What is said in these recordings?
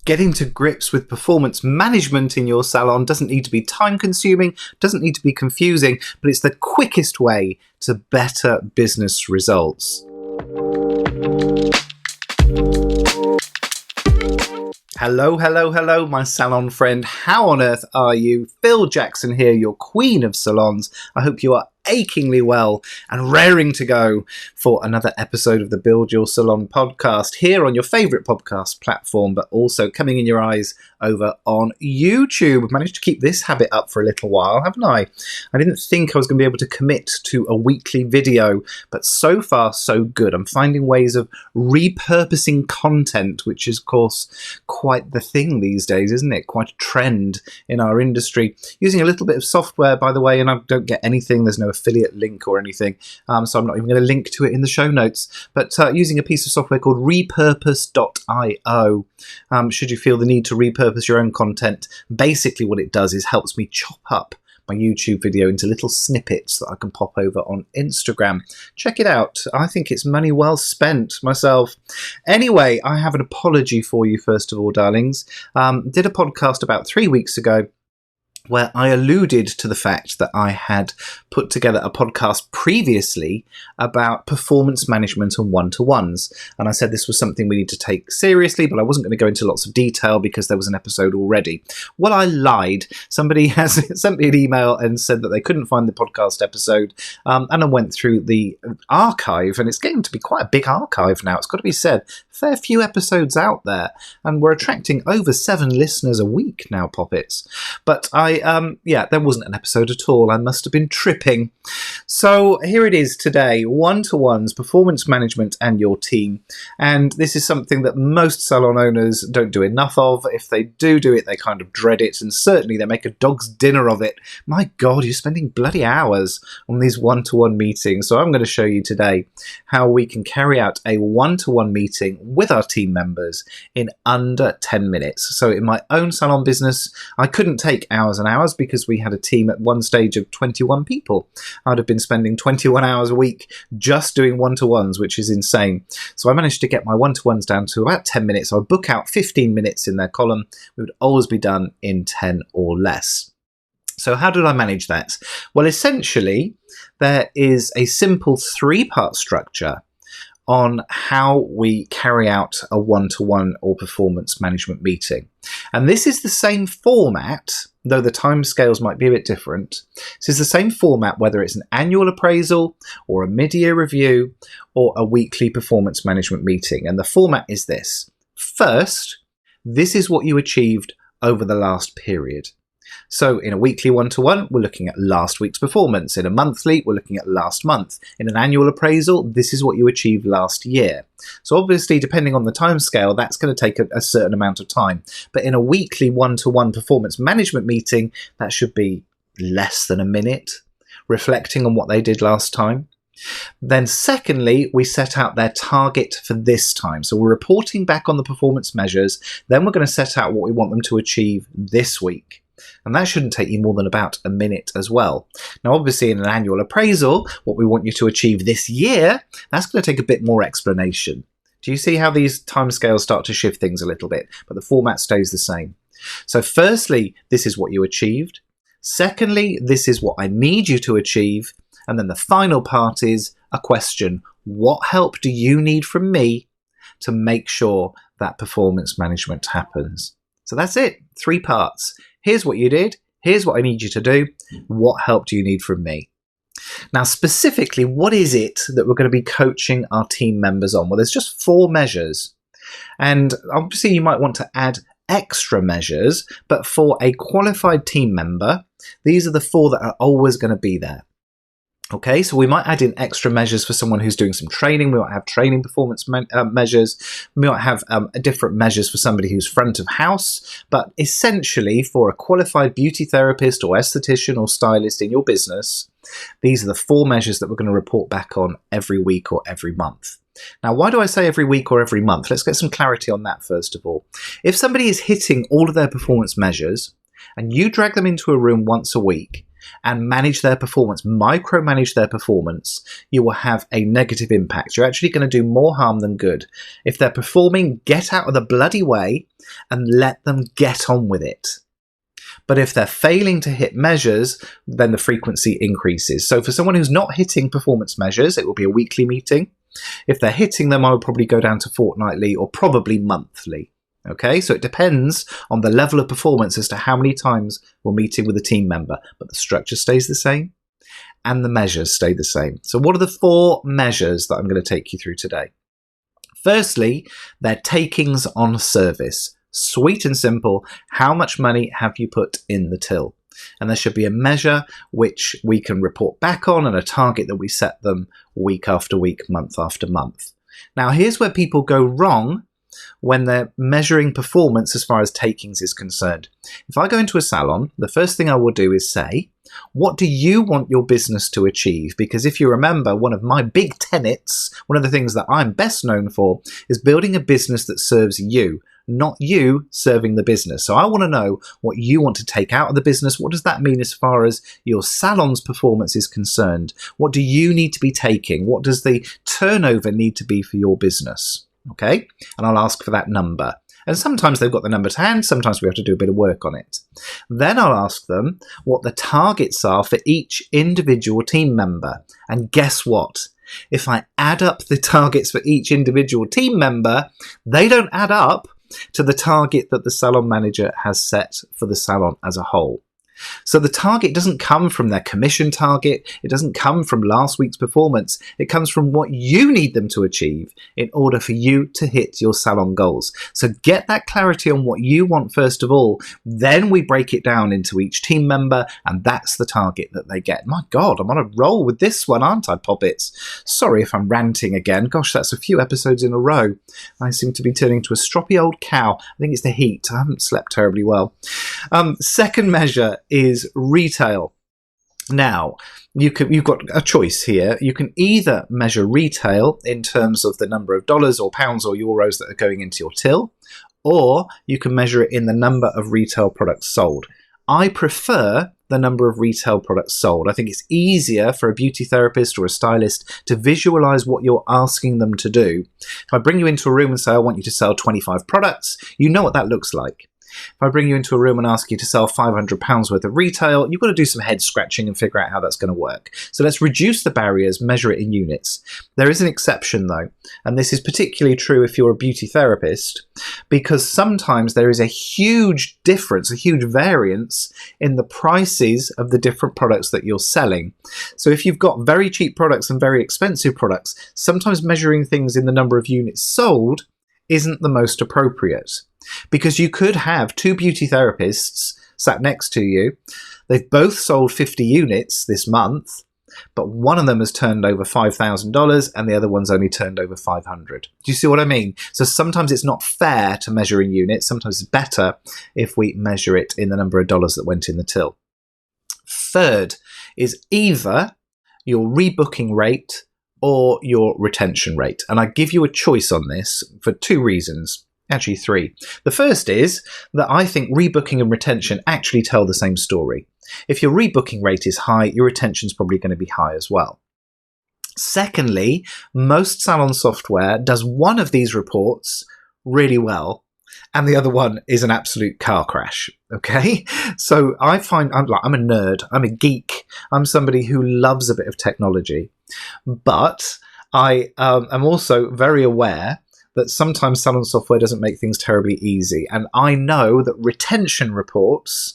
Getting to grips with performance management in your salon doesn't need to be time-consuming, doesn't need to be confusing, but it's the quickest way to better business results. Hello, my salon friend. How on earth are you? Phil Jackson here, your queen of salons. I hope you are achingly well and raring to go for another episode of the Build Your Salon podcast here on your favourite podcast platform, but also coming in your eyes over on YouTube. I've managed to keep this habit up for a little while, haven't I? I didn't think I was going to be able to commit to a weekly video, but so far so good. I'm finding ways of repurposing content, which is of course quite the thing these days, isn't it? Quite a trend in our industry. Using a little bit of software, by the way, and I don't get anything. There's no affiliate link or anything, so I'm not even going to link to it in the show notes, but using a piece of software called repurpose.io. Should you feel the need to repurpose your own content, basically what it does is helps me chop up my YouTube video into little snippets that I can pop over on Instagram. Check it out. I think it's money well spent myself. Anyway, I have an apology for you first of all, darlings. Did a podcast about 3 weeks ago where I alluded to the fact that I had put together a podcast previously about performance management and one-to-ones. And I said this was something we need to take seriously, but I wasn't going to go into lots of detail because there was an episode already. Well, I lied. Somebody has sent me an email and said that they couldn't find the podcast episode. And I went through the archive, and it's getting to be quite a big archive now. It's got to be said. Fair few episodes out there. And we're attracting over 7 listeners a week now, Poppets. But there wasn't an episode at all. I must have been tripping. So here it is today, one-to-ones, performance management and your team. And this is something that most salon owners don't do enough of. If they do it, they kind of dread it, and certainly they make a dog's dinner of it. My God, you're spending bloody hours on these one-to-one meetings. So I'm going to show you today how we can carry out a one-to-one meeting with our team members in under 10 minutes. So in my own salon business, I couldn't take hours and hours because we had a team at one stage of 21 people. I'd have been spending 21 hours a week just doing one-to-ones, which is insane. So I managed to get my one-to-ones down to about 10 minutes. So I book out 15 minutes in their column. We would always be done in 10 or less. So how did I manage that? Well, essentially, there is a simple 3-part structure on how we carry out a one-to-one or performance management meeting. And this is the same format, though the timescales might be a bit different. This is the same format whether it's an annual appraisal or a mid-year review or a weekly performance management meeting. And the format is this. First, this is what you achieved over the last period. So in a weekly one-to-one, we're looking at last week's performance. In a monthly, we're looking at last month. In an annual appraisal, this is what you achieved last year. So obviously, depending on the timescale, that's going to take a certain amount of time. But in a weekly one-to-one performance management meeting, that should be less than a minute, reflecting on what they did last time. Then secondly, we set out their target for this time. So we're reporting back on the performance measures. Then we're going to set out what we want them to achieve this week. And that shouldn't take you more than about a minute as well. Now, obviously, in an annual appraisal, what we want you to achieve this year, that's going to take a bit more explanation. Do you see how these timescales start to shift things a little bit? But the format stays the same. So firstly, this is what you achieved. Secondly, this is what I need you to achieve. And then the final part is a question. What help do you need from me to make sure that performance management happens? So that's it. 3 parts. Here's what you did. Here's what I need you to do. What help do you need from me? Now, specifically, what is it that we're going to be coaching our team members on? Well, there's just 4 measures. And obviously, you might want to add extra measures. But for a qualified team member, these are the 4 that are always going to be there. Okay, so we might add in extra measures for someone who's doing some training. We might have training performance measures. We might have different measures for somebody who's front of house. But essentially, for a qualified beauty therapist or esthetician or stylist in your business, these are the 4 measures that we're going to report back on every week or every month. Now, why do I say every week or every month? Let's get some clarity on that first of all. If somebody is hitting all of their performance measures and you drag them into a room once a week, and manage their performance, micromanage their performance, you will have a negative impact. You're actually going to do more harm than good. If they're performing, get out of the bloody way and let them get on with it. But if they're failing to hit measures, then the frequency increases. So for someone who's not hitting performance measures, it will be a weekly meeting. If they're hitting them, I would probably go down to fortnightly or probably monthly. Okay, so it depends on the level of performance as to how many times we're meeting with a team member, but the structure stays the same and the measures stay the same. So what are the 4 measures that I'm going to take you through today? Firstly, they're takings on service. Sweet and simple. How much money have you put in the till? And there should be a measure which we can report back on and a target that we set them week after week, month after month. Now, here's where people go wrong when they're measuring performance as far as takings is concerned. If I go into a salon, the first thing I will do is say, what do you want your business to achieve? Because if you remember, one of my big tenets, one of the things that I'm best known for, is building a business that serves you, not you serving the business. So I want to know what you want to take out of the business. What does that mean as far as your salon's performance is concerned? What do you need to be taking? What does the turnover need to be for your business? Okay, and I'll ask for that number. And sometimes they've got the number to hand, sometimes we have to do a bit of work on it. Then I'll ask them what the targets are for each individual team member. And guess what? If I add up the targets for each individual team member, they don't add up to the target that the salon manager has set for the salon as a whole. So the target doesn't come from their commission target. It doesn't come from last week's performance. It comes from what you need them to achieve in order for you to hit your salon goals. So get that clarity on what you want first of all. Then we break it down into each team member, and that's the target that they get. My God, I'm on a roll with this one, aren't I, Poppets? Sorry if I'm ranting again. Gosh, that's a few episodes in a row. I seem to be turning to a stroppy old cow. I think it's the heat. I haven't slept terribly well. Second measure is retail. Now, you've got a choice here. You can either measure retail in terms of the number of dollars or pounds or euros that are going into your till, or you can measure it in the number of retail products sold. I prefer the number of retail products sold. I think it's easier for a beauty therapist or a stylist to visualize what you're asking them to do. If I bring you into a room and say, I want you to sell 25 products, you know what that looks like. If I bring you into a room and ask you to sell £500 worth of retail, you've got to do some head scratching and figure out how that's going to work. So let's reduce the barriers, measure it in units. There is an exception though, and this is particularly true if you're a beauty therapist, because sometimes there is a huge difference, a huge variance in the prices of the different products that you're selling. So if you've got very cheap products and very expensive products, sometimes measuring things in the number of units sold isn't the most appropriate. Because you could have 2 beauty therapists sat next to you. They've both sold 50 units this month, but one of them has turned over $5,000 and the other one's only turned over 500. Do you see what I mean? So sometimes it's not fair to measure in units. Sometimes it's better if we measure it in the number of dollars that went in the till. Third is either your rebooking rate or your retention rate. And I give you a choice on this for 2 reasons. Actually 3. The first is that I think rebooking and retention actually tell the same story. If your rebooking rate is high, your retention is probably going to be high as well. Secondly, most salon software does one of these reports really well, and the other one is an absolute car crash. Okay, so I find I'm a nerd, I'm a geek, I'm somebody who loves a bit of technology, but I am also very aware that sometimes salon software doesn't make things terribly easy. And I know that retention reports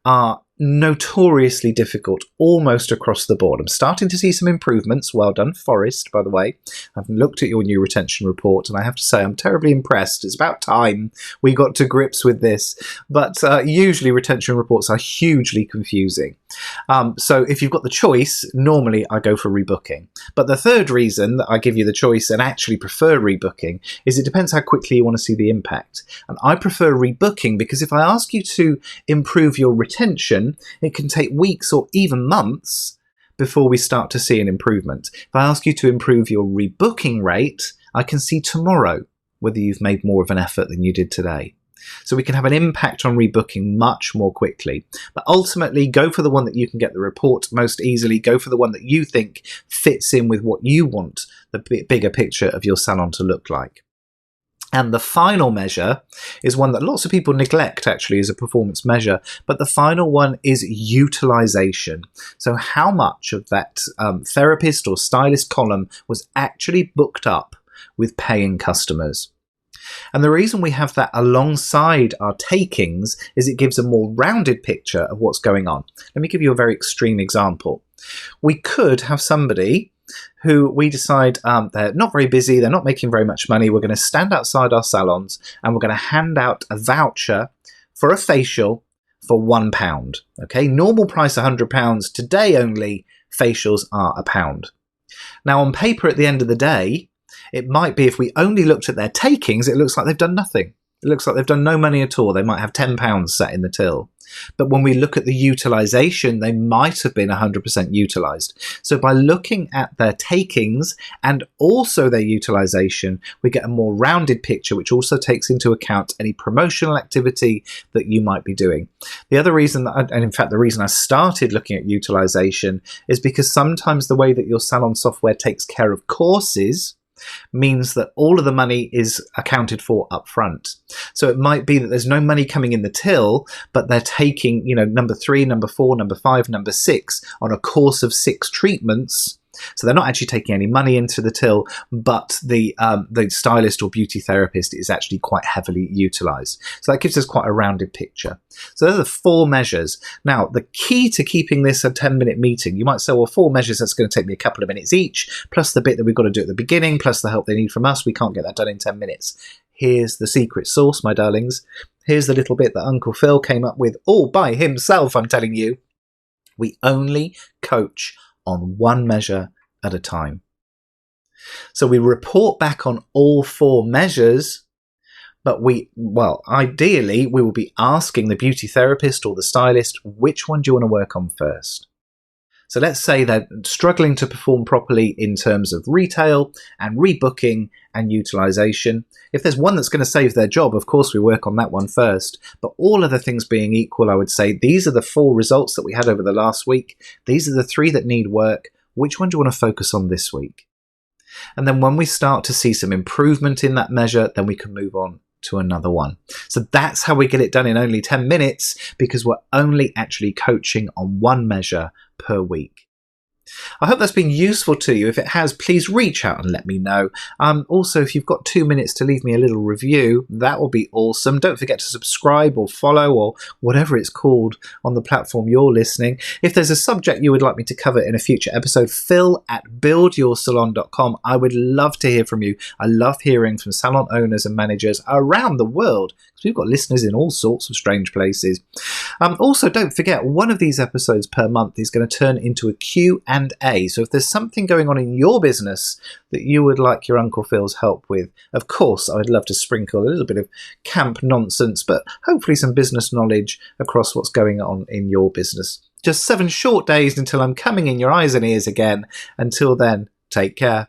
are notoriously difficult almost across the board. I'm starting to see some improvements. Well done, Forrest, by the way. I've looked at your new retention report and I have to say I'm terribly impressed. It's about time we got to grips with this. But usually retention reports are hugely confusing. So if you've got the choice, normally I go for rebooking. But the third reason that I give you the choice and actually prefer rebooking is it depends how quickly you want to see the impact. And I prefer rebooking because if I ask you to improve your retention, it can take weeks or even months before we start to see an improvement. If I ask you to improve your rebooking rate, I can see tomorrow whether you've made more of an effort than you did today. So we can have an impact on rebooking much more quickly. But ultimately, go for the one that you can get the report most easily. Go for the one that you think fits in with what you want the bigger picture of your salon to look like. And the final measure is one that lots of people neglect actually as a performance measure, but the final one is utilization. So how much of that therapist or stylist column was actually booked up with paying customers? And the reason we have that alongside our takings is it gives a more rounded picture of what's going on. Let me give you a very extreme example. We could have somebody who we decide they're not very busy, they're not making very much money. We're going to stand outside our salons and we're going to hand out a voucher for a facial for £1. Okay, normal price £100. Today only, facials are £1. Now on paper at the end of the day, it might be if we only looked at their takings, it looks like they've done nothing. It looks like they've done no money at all. They might have £10 sat in the till. But when we look at the utilization, they might have been 100% utilized. So by looking at their takings and also their utilization, we get a more rounded picture, which also takes into account any promotional activity that you might be doing. The other reason, and in fact, the reason I started looking at utilization is because sometimes the way that your salon software takes care of courses means that all of the money is accounted for up front. So it might be that there's no money coming in the till, but they're taking, number 3, number 4, number 5, number 6 on a course of 6 treatments. So they're not actually taking any money into the till, but the stylist or beauty therapist is actually quite heavily utilized. So that gives us quite a rounded picture. So those are the 4 measures. Now, the key to keeping this a 10-minute meeting, you might say, well, 4 measures, that's going to take me a couple of minutes each, plus the bit that we've got to do at the beginning, plus the help they need from us. We can't get that done in 10 minutes. Here's the secret sauce, my darlings. Here's the little bit that Uncle Phil came up with all by himself, I'm telling you. We only coach on 1 measure at a time. So we report back on all 4 measures, but ideally we will be asking the beauty therapist or the stylist, which one do you want to work on first? So let's say they're struggling to perform properly in terms of retail and rebooking and utilization. If there's one that's going to save their job, of course we work on that one first. But all other things being equal, I would say these are the 4 results that we had over the last week. These are the 3 that need work. Which one do you want to focus on this week? And then when we start to see some improvement in that measure, then we can move on to another one. So that's how we get it done in only 10 minutes, because we're only actually coaching on 1 measure per week. I hope that's been useful to you. If it has, please reach out and let me know. Also, if you've got 2 minutes to leave me a little review, that will be awesome. Don't forget to subscribe or follow or whatever it's called on the platform you're listening. If there's a subject you would like me to cover in a future episode, phil@buildyoursalon.com. I would love to hear from you. I love hearing from salon owners and managers around the world, because we've got listeners in all sorts of strange places. Also, don't forget, one of these episodes per month is going to turn into a Q&A. So if there's something going on in your business that you would like your Uncle Phil's help with, of course, I would love to sprinkle a little bit of camp nonsense, but hopefully some business knowledge across what's going on in your business. Just 7 short days until I'm coming in your eyes and ears again. Until then, take care.